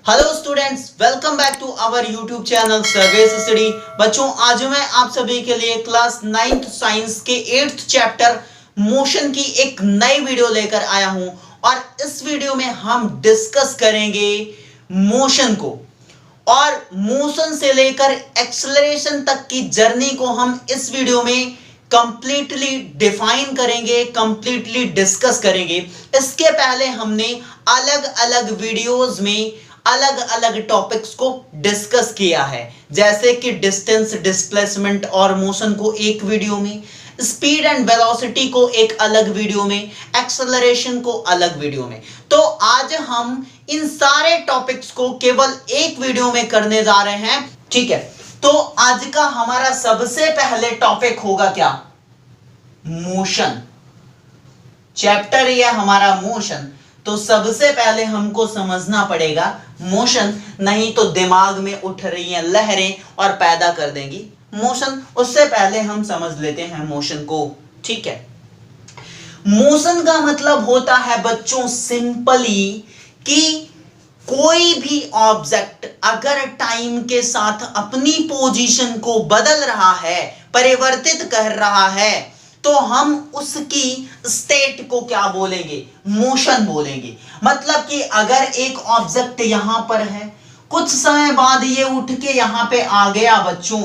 Hello students, welcome back to our YouTube channel Sarvesh study. बच्चों, आज मैं आप सभी के लिए क्लास 9th साइंस के 8th चैप्टर मोशन की एक नई वीडियो लेकर आया हूं और इस वीडियो में हम डिस्कस करेंगे मोशन को और मोशन से लेकर एक्सेलरेशन तक की जर्नी को हम इस वीडियो में कंप्लीटली डिफाइन करेंगे, कंप्लीटली डिस्कस करेंगे। इसके पहले हमने अलग अलग वीडियोस में अलग अलग टॉपिक्स को डिस्कस किया है, जैसे कि डिस्टेंस, डिस्प्लेसमेंट और मोशन को एक वीडियो में, स्पीड एंड वेलोसिटी को एक अलग वीडियो में, एक्सेलरेशन को अलग वीडियो में। तो आज हम इन सारे टॉपिक्स को केवल एक वीडियो में करने जा रहे हैं, ठीक है। तो आज का हमारा सबसे पहले टॉपिक होगा क्या? मोशन। चैप्टर ये हमारा मोशन। तो सबसे पहले हमको समझना पड़ेगा मोशन, नहीं तो दिमाग में उठ रही हैं लहरें और पैदा कर देंगी मोशन। उससे पहले हम समझ लेते हैं मोशन को, ठीक है। मोशन का मतलब होता है बच्चों सिंपली कि कोई भी ऑब्जेक्ट अगर टाइम के साथ अपनी पोजीशन को बदल रहा है, परिवर्तित कर रहा है, तो हम उसकी स्टेट को क्या बोलेंगे? मोशन बोलेंगे। मतलब कि अगर एक ऑब्जेक्ट यहां पर है, कुछ समय बाद ये उठ के यहां पे आ गया बच्चों,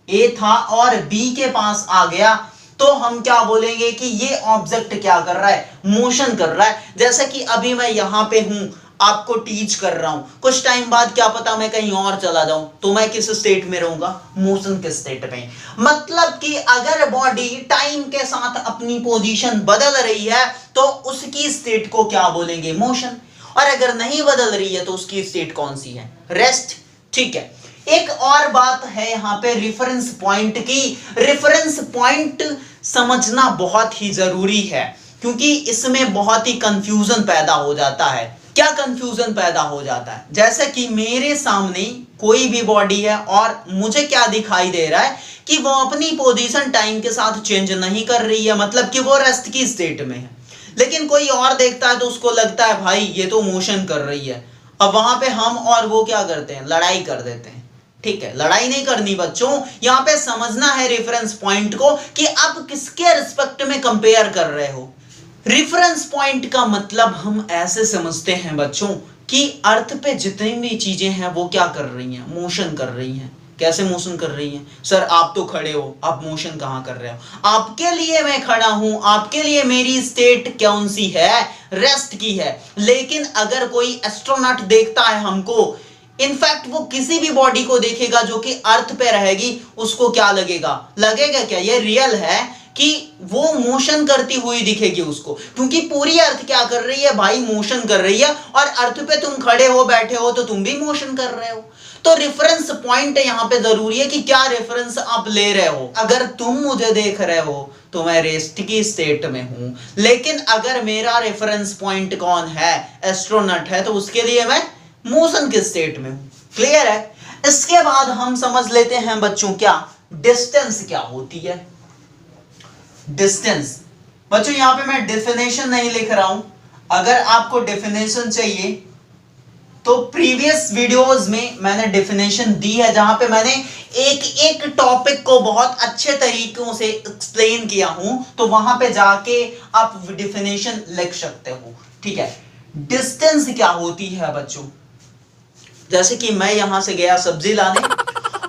ए था और बी के पास आ गया, तो हम क्या बोलेंगे कि ये ऑब्जेक्ट क्या कर रहा है? मोशन कर रहा है। जैसे कि अभी मैं यहां पे हूं, आपको टीच कर रहा हूं, कुछ टाइम बाद क्या पता मैं कहीं और चला जाऊं, तो मैं किस स्टेट में रहूंगा? मोशन के स्टेट में। मतलब कि अगर बॉडी टाइम के साथ अपनी पोजीशन बदल रही है तो उसकी स्टेट को क्या बोलेंगे? मोशन। और अगर नहीं बदल रही है तो उसकी स्टेट कौन सी है? रेस्ट, ठीक है। एक और बात है यहां पे रेफरेंस पॉइंट की। रेफरेंस पॉइंट समझना बहुत ही जरूरी है, क्योंकि इसमें बहुत ही कंफ्यूजन पैदा हो जाता है। क्या कंफ्यूजन पैदा हो जाता है? जैसे कि मेरे सामने कोई भी बॉडी है और मुझे क्या दिखाई दे रहा है कि वो अपनी पोजीशन टाइम के साथ चेंज नहीं कर रही है, मतलब कि वो रेस्ट की स्टेट में है। लेकिन कोई और देखता है तो उसको लगता है भाई ये तो मोशन कर रही है। अब वहां पे हम और वो क्या करते हैं? लड़ाई कर देते हैं, ठीक है। लड़ाई नहीं करनी बच्चों, यहां पे समझना है रेफरेंस पॉइंट को कि आप किसके रिस्पेक्ट में कंपेयर कर रहे हो। रेफरेंस पॉइंट का मतलब हम ऐसे समझते हैं बच्चों कि अर्थ पे जितनी भी चीजें हैं वो क्या कर रही हैं? मोशन कर रही हैं। कैसे मोशन कर रही हैं? सर आप तो खड़े हो, आप मोशन कहां कर रहे हो? आपके लिए मैं खड़ा हूं, आपके लिए मेरी स्टेट कौन सी है? रेस्ट की है। लेकिन अगर कोई एस्ट्रोनॉट देखता है हमको, इनफैक्ट वो किसी भी बॉडी को देखेगा जो कि अर्थ पे रहेगी, उसको क्या लगेगा? लगेगा क्या ये रियल है कि वो मोशन करती हुई दिखेगी उसको? क्योंकि पूरी अर्थ क्या कर रही है भाई? मोशन कर रही है। और अर्थ पे तुम खड़े हो, बैठे हो, तो तुम भी मोशन कर रहे हो। तो रेफरेंस पॉइंट यहां पे जरूरी है कि क्या रेफरेंस आप ले रहे हो। अगर तुम मुझे देख रहे हो तो मैं रेस्ट की स्टेट में हूं, लेकिन अगर मेरा रेफरेंस पॉइंट कौन है? एस्ट्रोनॉट है, तो उसके लिए मैं मोशन के स्टेट में हूं। क्लियर है? इसके बाद हम समझ लेते हैं बच्चों क्या डिस्टेंस क्या होती है। डिस्टेंस बच्चों, यहां पे मैं डेफिनेशन नहीं लिख रहा हूं। अगर आपको डेफिनेशन चाहिए तो प्रीवियस वीडियोस में मैंने डेफिनेशन दी है, जहां पे मैंने एक एक टॉपिक को बहुत अच्छे तरीकों से एक्सप्लेन किया हूं, तो वहां पे जाके आप डेफिनेशन लिख सकते हो, ठीक है। डिस्टेंस क्या होती है बच्चों? जैसे कि मैं यहां से गया सब्जी लाने,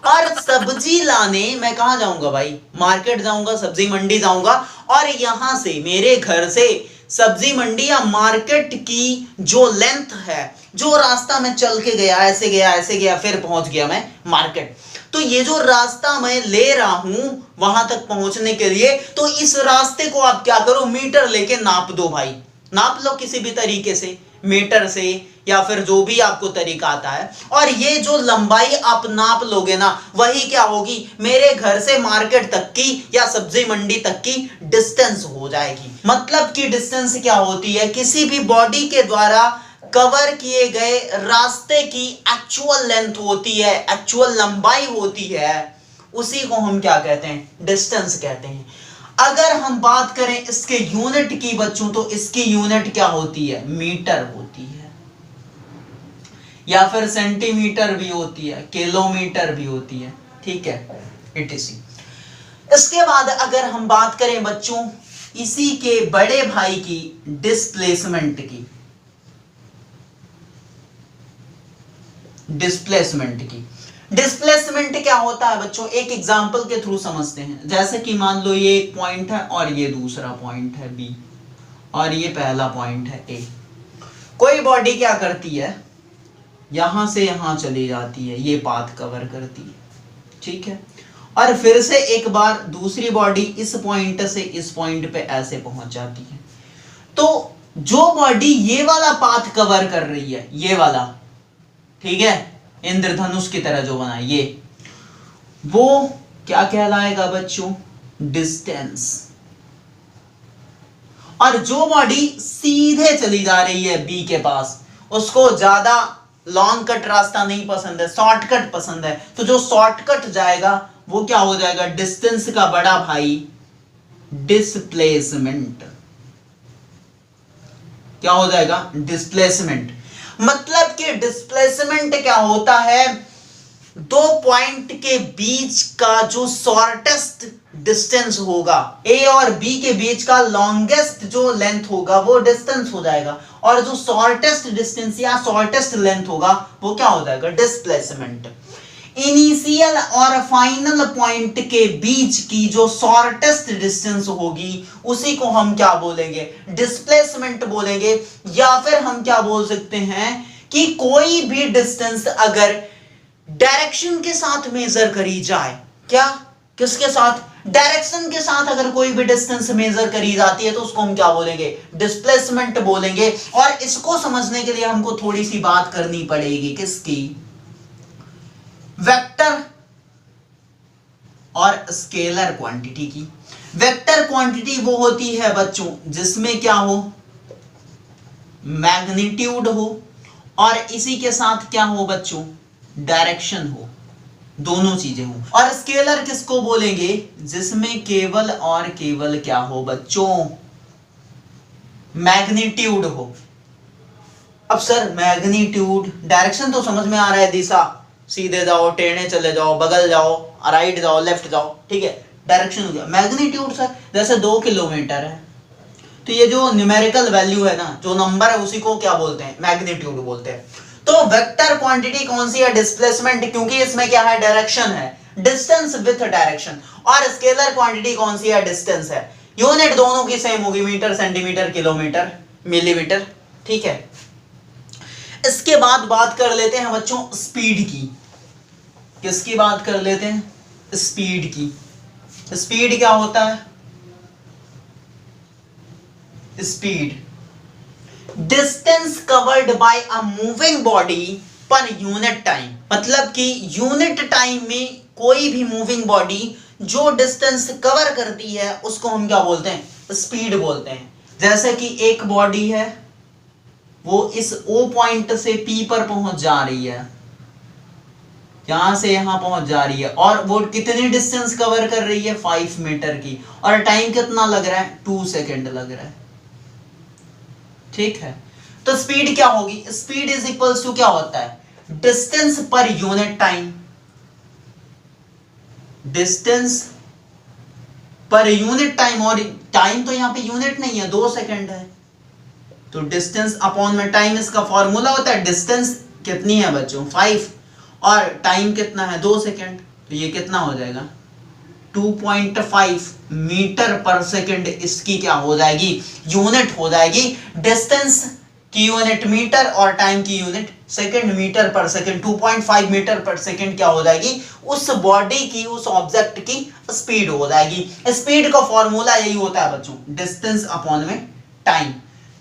और सब्जी लाने मैं कहां जाऊंगा भाई? मार्केट जाऊंगा, सब्जी मंडी जाऊंगा, और यहां से मेरे घर से सब्जी मंडी या मार्केट की जो लेंथ है, जो रास्ता मैं चल के गया, ऐसे गया, ऐसे गया, फिर पहुंच गया मैं मार्केट, तो ये जो रास्ता मैं ले रहा हूं वहां तक पहुंचने के लिए, तो इस रास्ते को आप क्या करो? मीटर लेके नाप दो भाई। नाप लो किसी भी तरीके से, मीटर से या फिर जो भी आपको तरीका आता है, और ये जो लंबाई आप नाप लोगे ना, वही क्या होगी? मेरे घर से मार्केट तक की या सब्जी मंडी तक की डिस्टेंस हो जाएगी। मतलब कि डिस्टेंस क्या होती है? किसी भी बॉडी के द्वारा कवर किए गए रास्ते की एक्चुअल लेंथ होती है, एक्चुअल लंबाई होती है, उसी को हम क्या कहते हैं? डिस्टेंस कहते हैं। अगर हम बात करें इसके यूनिट की बच्चों, तो इसकी यूनिट क्या होती है? मीटर होती है। या फिर सेंटीमीटर भी होती है, किलोमीटर भी होती है, ठीक है, etc। इसके बाद अगर हम बात करें बच्चों इसी के बड़े भाई की डिस्प्लेसमेंट की, डिस्प्लेसमेंट क्या होता है बच्चों, एक एग्जांपल के थ्रू समझते हैं। जैसे कि मान लो ये एक पॉइंट है और ये दूसरा पॉइंट है बी और ये पहला पॉइंट है ए। कोई बॉडी क्या करती है, यहां से यहां चली जाती है, ये पाथ कवर करती है, ठीक है, और फिर से एक बार दूसरी बॉडी इस पॉइंट से इस पॉइंट पे ऐसे पहुंच जाती है। तो जो बॉडी ये वाला पाथ कवर कर रही है, ये वाला, ठीक है, इंद्रधनुष की तरह जो बना ये, वो क्या कहलाएगा बच्चों, डिस्टेंस। और जो बॉडी सीधे चली जा रही है बी के पास, उसको ज्यादा लॉन्ग कट रास्ता नहीं पसंद है, शॉर्टकट पसंद है, तो जो शॉर्टकट जाएगा वो क्या हो जाएगा, डिस्टेंस का बड़ा भाई डिस्प्लेसमेंट। क्या हो जाएगा, डिस्प्लेसमेंट। मतलब कि डिस्प्लेसमेंट क्या होता है, दो पॉइंट के बीच का जो शॉर्टेस्ट डिस्टेंस होगा, ए और बी के बीच का लॉन्गेस्ट जो लेंथ होगा वो डिस्टेंस हो जाएगा, और जो शॉर्टेस्ट डिस्टेंस या शॉर्टेस्ट लेंथ होगा वो क्या हो जाएगा, डिस्प्लेसमेंट। इनिशियल और फाइनल पॉइंट के बीच की जो शॉर्टेस्ट डिस्टेंस होगी उसी को हम क्या बोलेंगे, डिस्प्लेसमेंट बोलेंगे। या फिर हम क्या बोल सकते हैं कि कोई भी डिस्टेंस अगर डायरेक्शन के साथ मेजर करी जाए, क्या, किसके साथ, डायरेक्शन के साथ अगर कोई भी डिस्टेंस मेजर करी जाती है तो उसको हम क्या बोलेंगे, डिस्प्लेसमेंट बोलेंगे। और इसको समझने के लिए हमको थोड़ी सी बात करनी पड़ेगी, किसकी, वेक्टर और स्केलर क्वांटिटी की। वेक्टर क्वांटिटी वो होती है बच्चों जिसमें क्या हो, मैग्नीट्यूड हो, और इसी के साथ क्या हो बच्चों, डायरेक्शन हो, दोनों चीजें हो। और स्केलर किसको बोलेंगे, जिसमें केवल और केवल क्या हो बच्चों, मैग्नीट्यूड हो। अब सर मैग्नीट्यूड, डायरेक्शन तो समझ में आ रहा है, दिशा, सीधे जाओ, टेढ़े चले जाओ, बगल जाओ, राइट जाओ, लेफ्ट जाओ, ठीक है, डायरेक्शन हो गया। मैग्नीट्यूड सर जैसे 2 किलोमीटर है, तो ये जो न्यूमेरिकल वैल्यू है ना, जो नंबर है, उसी को क्या बोलते हैं, मैग्नीट्यूड बोलते हैं। तो वेक्टर क्वांटिटी कौन सी है, डिस्प्लेसमेंट, क्योंकि इसमें क्या है, डायरेक्शन है, डिस्टेंस विथ डायरेक्शन। और स्केलर क्वांटिटी कौन सी है, डिस्टेंस है। यूनिट दोनों की सेम होगी, मीटर, सेंटीमीटर, किलोमीटर, मिलीमीटर, ठीक है। इसके बाद बात कर लेते हैं बच्चों स्पीड की। किसकी बात कर लेते हैं, स्पीड की। स्पीड क्या होता है, speed distance covered by a moving body per unit time. मतलब कि यूनिट टाइम में कोई भी मूविंग बॉडी जो डिस्टेंस कवर करती है उसको हम क्या बोलते हैं, स्पीड बोलते हैं। जैसे कि एक बॉडी है, वो इस O पॉइंट से P पर पहुंच जा रही है, यहां से यहां पहुंच जा रही है, और वो कितनी डिस्टेंस कवर कर रही है, 5 मीटर की, और टाइम कितना लग रहा है, 2 सेकेंड लग रहा है, ठीक है। तो स्पीड क्या होगी, स्पीड इज इक्वल्स टू क्या होता है, distance per unit time, distance per unit time, और टाइम तो यहां पे यूनिट नहीं है, 2 सेकेंड है, तो डिस्टेंस अपॉन में टाइम, इसका फॉर्मूला होता है, डिस्टेंस कितनी है बच्चों, 5, और टाइम कितना है, 2 सेकेंड, तो ये कितना हो जाएगा, 2.5 मीटर पर सेकेंड इसकी क्या हो जाएगी, यूनिट हो जाएगी। डिस्टेंस की यूनिट मीटर और टाइम की यूनिट सेकेंड, मीटर पर सेकेंड, 2.5 मीटर पर सेकेंड क्या हो जाएगी, उस बॉडी की, उस ऑब्जेक्ट की स्पीड हो जाएगी। स्पीड का फॉर्मूला यही होता है बच्चों, डिस्टेंस अपॉन में टाइम,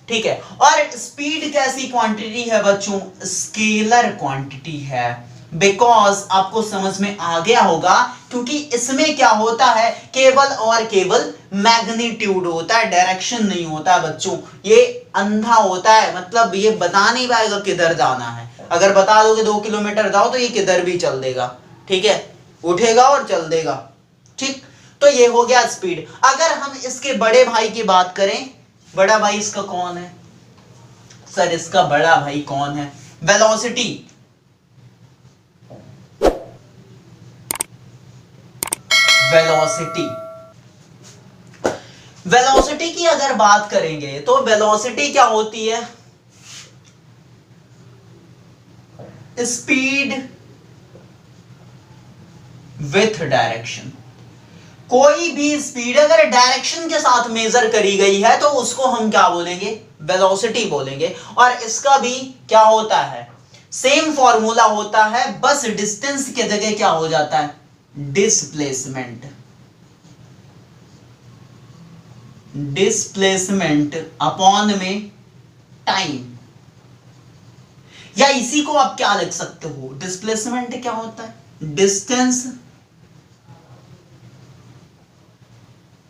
ठीक है। और स्पीड कैसी क्वांटिटी है बच्चों, स्केलर क्वांटिटी है, बिकॉज आपको समझ में आ गया होगा, क्योंकि इसमें क्या होता है, केवल और केवल मैग्नीट्यूड होता है, डायरेक्शन नहीं होता है बच्चों। ये अंधा होता है, मतलब ये बता नहीं पाएगा किधर जाना है। अगर बता दोगे 2 किलोमीटर जाओ तो ये किधर भी चल देगा, ठीक है, उठेगा और चल देगा, ठीक। तो ये हो गया स्पीड। अगर हम इसके बड़े भाई की बात करें, बड़ा भाई इसका कौन है सर, इसका बड़ा भाई कौन है, वेलोसिटी। वेलोसिटी। वेलोसिटी की अगर बात करेंगे तो वेलोसिटी क्या होती है? Speed with direction. कोई भी स्पीड अगर डायरेक्शन के साथ मेजर करी गई है तो उसको हम क्या बोलेंगे? वेलोसिटी बोलेंगे। और इसका भी क्या होता है? सेम फॉर्मूला होता है, बस डिस्टेंस के जगह क्या हो जाता है? डिस्प्लेसमेंट। डिस्प्लेसमेंट अपॉन में टाइम। या इसी को आप क्या लिख सकते हो? डिस्प्लेसमेंट क्या होता है? Distance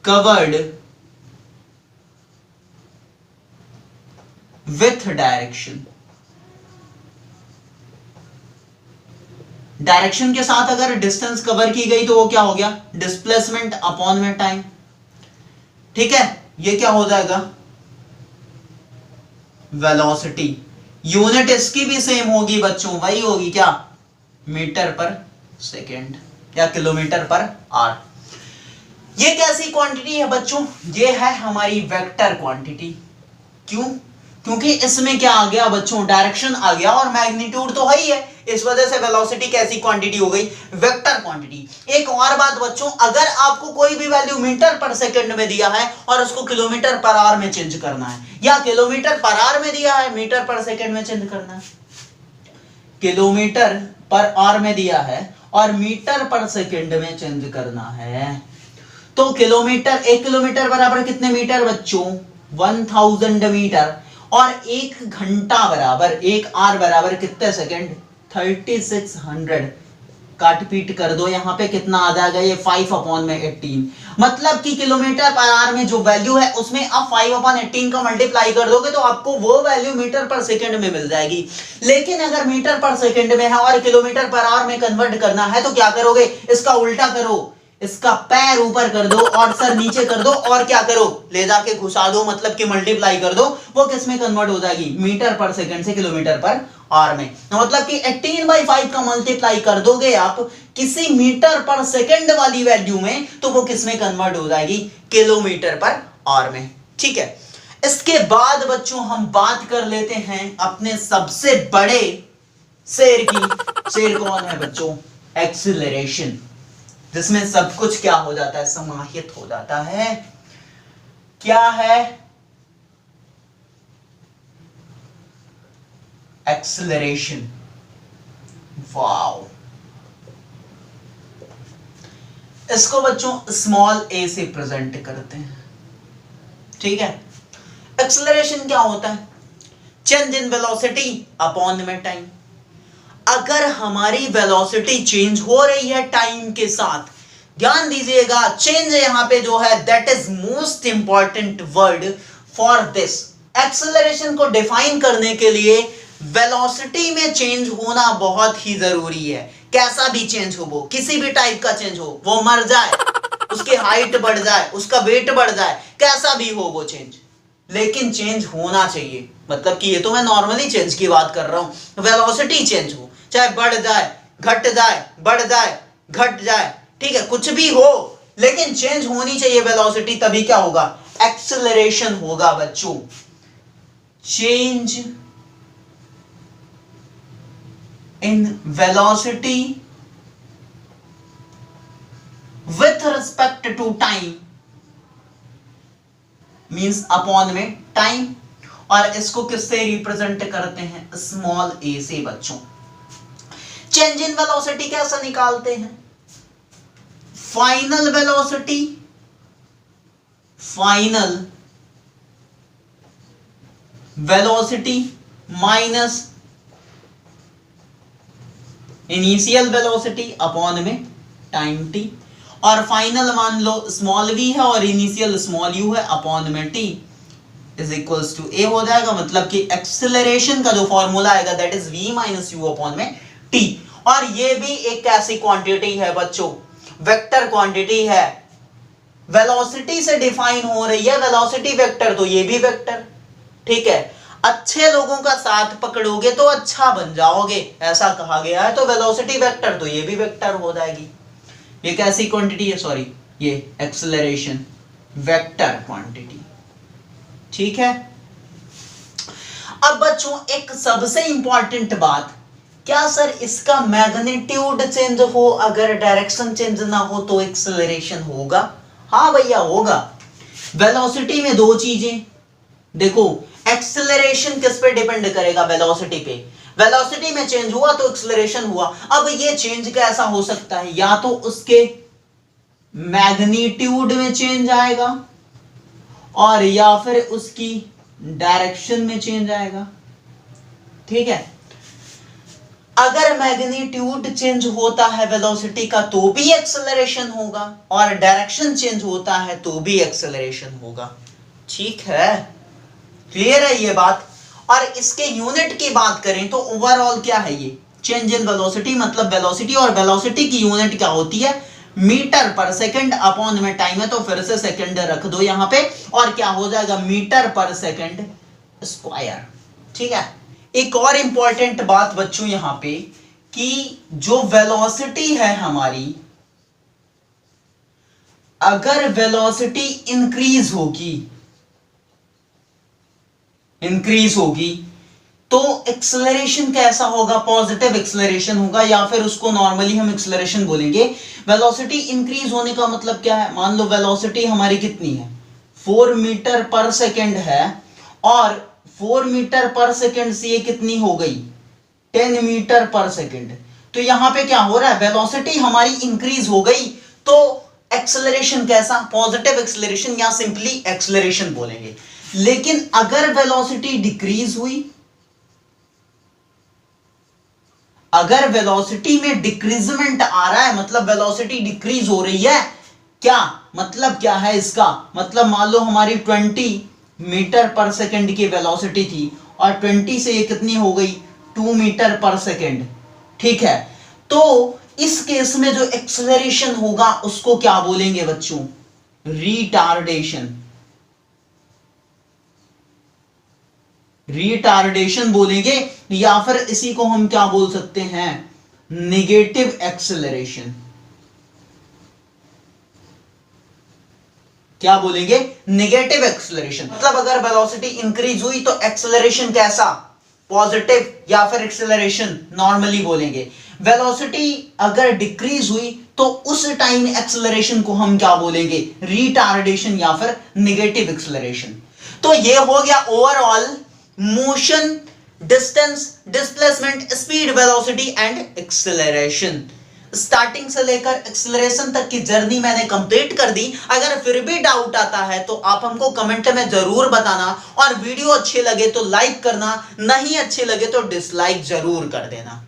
covered with direction. Direction के साथ अगर डिस्टेंस कवर की गई तो वो क्या हो गया? डिस्प्लेसमेंट अपॉन में टाइम। ठीक है, ये क्या हो जाएगा? वेलोसिटी। यूनिट इसकी भी सेम होगी बच्चों, वही होगी क्या? मीटर पर सेकेंड या किलोमीटर पर आवर। ये कैसी क्वांटिटी है बच्चों? ये है हमारी वेक्टर क्वांटिटी। क्यों? क्योंकि इसमें क्या आ गया बच्चों? डायरेक्शन आ गया और मैग्नीट्यूड तो है ही है, इस वजह से वेलोसिटी कैसी क्वांटिटी हो गई? Vector quantity. एक और बात बच्चों, अगर आपको कोई भी वैल्यू मीटर पर सेकंड में दिया है और उसको किलोमीटर पर आवर में चेंज करना है, या किलोमीटर पर आवर में दिया है मीटर पर सेकंड में चेंज करना है, किलोमीटर पर आवर में दिया है और मीटर पर सेकंड में चेंज करना है, तो किलोमीटर, 1 किलोमीटर बराबर कितने मीटर बच्चों? 1000 मीटर। और 1 घंटा बराबर, 1 आवर बराबर कितने सेकंड? 3600। काट पीट कर दो, यहां पे कितना आ जाएगा? ये 5/18। मतलब कि किलोमीटर पर आवर में जो वैल्यू है उसमें आप 5/18 का मल्टीप्लाई कर दोगे तो आपको वो वैल्यू मीटर पर सेकंड में मिल जाएगी। लेकिन अगर मीटर पर सेकंड में है और किलोमीटर पर आवर में कन्वर्ट करना है तो क्या करोगे? इसका उल्टा करो, इसका पैर ऊपर कर दो और सर नीचे कर दो और क्या करो? ले जाके घुसा दो, मतलब कि मल्टीप्लाई कर दो। वो किस में कन्वर्ट हो जाएगी? मीटर पर सेकंड से किलोमीटर पर आवर में। मतलब कि 18/5 का मल्टीप्लाई कर दोगे आप किसी मीटर पर सेकंड वाली वैल्यू में तो वो किस में कन्वर्ट हो जाएगी? किलोमीटर पर आवर में। ठीक है, इसके बाद बच्चों हम बात कर लेते हैं अपने सबसे बड़े शेर की। शेर कौन है बच्चों? एक्सीलरेशन, जिसमें सब कुछ क्या हो जाता है? समाहित हो जाता है। क्या है? एक्सीलरेशन। वाओ, इसको बच्चों स्मॉल ए से प्रेजेंट करते हैं। ठीक है, एक्सीलरेशन क्या होता है? चेंज इन वेलोसिटी अपॉन में टाइम। अगर हमारी वेलोसिटी चेंज हो रही है टाइम के साथ, ध्यान दीजिएगा, चेंज यहां पे जो है that is most important word for this. Acceleration को डिफाइन करने के लिए वेलोसिटी में चेंज होना बहुत ही जरूरी है। कैसा भी चेंज हो, वो किसी भी टाइप का चेंज हो, वो मर जाए, उसकी हाइट बढ़ जाए, उसका वेट बढ़ जाए, कैसा भी हो वो चेंज, लेकिन चेंज होना चाहिए। मतलब कि ये तो मैं नॉर्मली चेंज की बात कर रहा हूं, वेलोसिटी चेंज हो, चाहे बढ़ जाए, घट जाए, बढ़ जाए, घट जाए, ठीक है, कुछ भी हो, लेकिन चेंज होनी चाहिए वेलोसिटी, तभी क्या होगा? एक्सेलरेशन होगा बच्चों। Change in velocity with respect to time means upon में टाइम, और इसको किससे रिप्रेजेंट करते हैं? स्मॉल ए से बच्चों। चेंज इन वेलोसिटी कैसे निकालते हैं? Final velocity, final velocity minus initial velocity upon में टाइम टी, और फाइनल मान लो स्मॉल v है और इनिशियल स्मॉल u है अपॉन में t is equals to a हो जाएगा। मतलब कि एक्सेलरेशन का जो फॉर्मूला आएगा that is v minus u upon में t। और ये भी एक ऐसी क्वांटिटी है बच्चों, वेक्टर क्वांटिटी है, वेलोसिटी से डिफाइन हो रही है, वेलोसिटी वेक्टर, तो ये भी वेक्टर। ठीक है, अच्छे लोगों का साथ पकड़ोगे तो अच्छा बन जाओगे, ऐसा कहा गया है, तो वेलोसिटी वेक्टर तो ये भी वेक्टर हो जाएगी। ये कैसी क्वांटिटी है, सॉरी ये एक्सेलरेशन वेक्टर क्वांटिटी, ठीक है। अब बच्चों एक सबसे इंपॉर्टेंट बात, क्या सर इसका मैग्नीट्यूड चेंज हो, अगर डायरेक्शन चेंज ना हो तो एक्सेलरेशन होगा? हाँ भैया होगा। वेलोसिटी में दो चीजें देखो, एक्सेलरेशन किस पे डिपेंड करेगा? वेलोसिटी पे। वेलोसिटी में चेंज हुआ तो एक्सेलरेशन हुआ। अब ये चेंज कैसा हो सकता है? या तो उसके मैग्नीट्यूड में चेंज आएगा और या फिर उसकी डायरेक्शन में चेंज आएगा, ठीक है। अगर मैग्नीट्यूड चेंज होता है वेलोसिटी का तो भी एक्सेलरेशन होगा, और डायरेक्शन चेंज होता है तो भी एक्सेलरेशन होगा, ठीक है। क्लियर है ये बात? और इसके यूनिट की बात करें तो ओवरऑल क्या है ये? चेंज इन वेलोसिटी, मतलब वेलोसिटी, और वेलोसिटी की यूनिट क्या होती है? मीटर पर सेकंड, अपॉन में टाइम है तो फिर से सेकंड रख दो यहां पे, और क्या हो जाएगा? मीटर पर सेकंड स्क्वायर, ठीक है। एक और इंपॉर्टेंट बात बच्चों यहां पे, कि जो वेलोसिटी है हमारी, अगर वेलोसिटी इंक्रीज होगी तो एक्सेलरेशन कैसा होगा? पॉजिटिव एक्सेलरेशन होगा, या फिर उसको नॉर्मली हम एक्सेलरेशन बोलेंगे। वेलोसिटी इंक्रीज होने का मतलब क्या है? मान लो वेलोसिटी हमारी कितनी है? 4 मीटर पर सेकंड है, और 4 मीटर पर सेकंड से ये कितनी हो गई? 10 मीटर पर सेकंड। तो यहां पे क्या हो रहा है? वेलोसिटी हमारी इंक्रीज हो गई, तो एक्सेलरेशन कैसा? पॉजिटिव एक्सेलरेशन, या सिंपली एक्सेलरेशन बोलेंगे। लेकिन अगर वेलोसिटी डिक्रीज हुई, अगर वेलोसिटी में डिक्रीजमेंट आ रहा है, मतलब वेलोसिटी डिक्रीज हो रही है, क्या मतलब? क्या है इसका मतलब? मान लो हमारी 20 मीटर पर सेकंड की वेलोसिटी थी, और 20 से ये कितनी हो गई? 2 मीटर पर सेकंड, ठीक है। तो इस केस में जो एक्सेलरेशन होगा उसको क्या बोलेंगे बच्चों? रिटार्डेशन बोलेंगे, या फिर इसी को हम क्या बोल सकते हैं? Negative acceleration. क्या बोलेंगे? Negative acceleration. मतलब अगर वेलोसिटी इंक्रीज हुई तो एक्सेलरेशन कैसा? पॉजिटिव, या फिर एक्सेलरेशन नॉर्मली बोलेंगे। वेलोसिटी अगर डिक्रीज हुई तो उस टाइम एक्सेलरेशन को हम क्या बोलेंगे? रिटार्डेशन या फिर नेगेटिव एक्सेलरेशन। तो ये हो गया overall motion, distance, displacement, speed, velocity and acceleration. Starting से लेकर एक्सेलरेशन तक की जर्नी मैंने कंप्लीट कर दी। अगर फिर भी डाउट आता है तो आप हमको कमेंट में जरूर बताना, और वीडियो अच्छे लगे तो लाइक करना, नहीं अच्छे लगे तो डिसलाइक जरूर कर देना।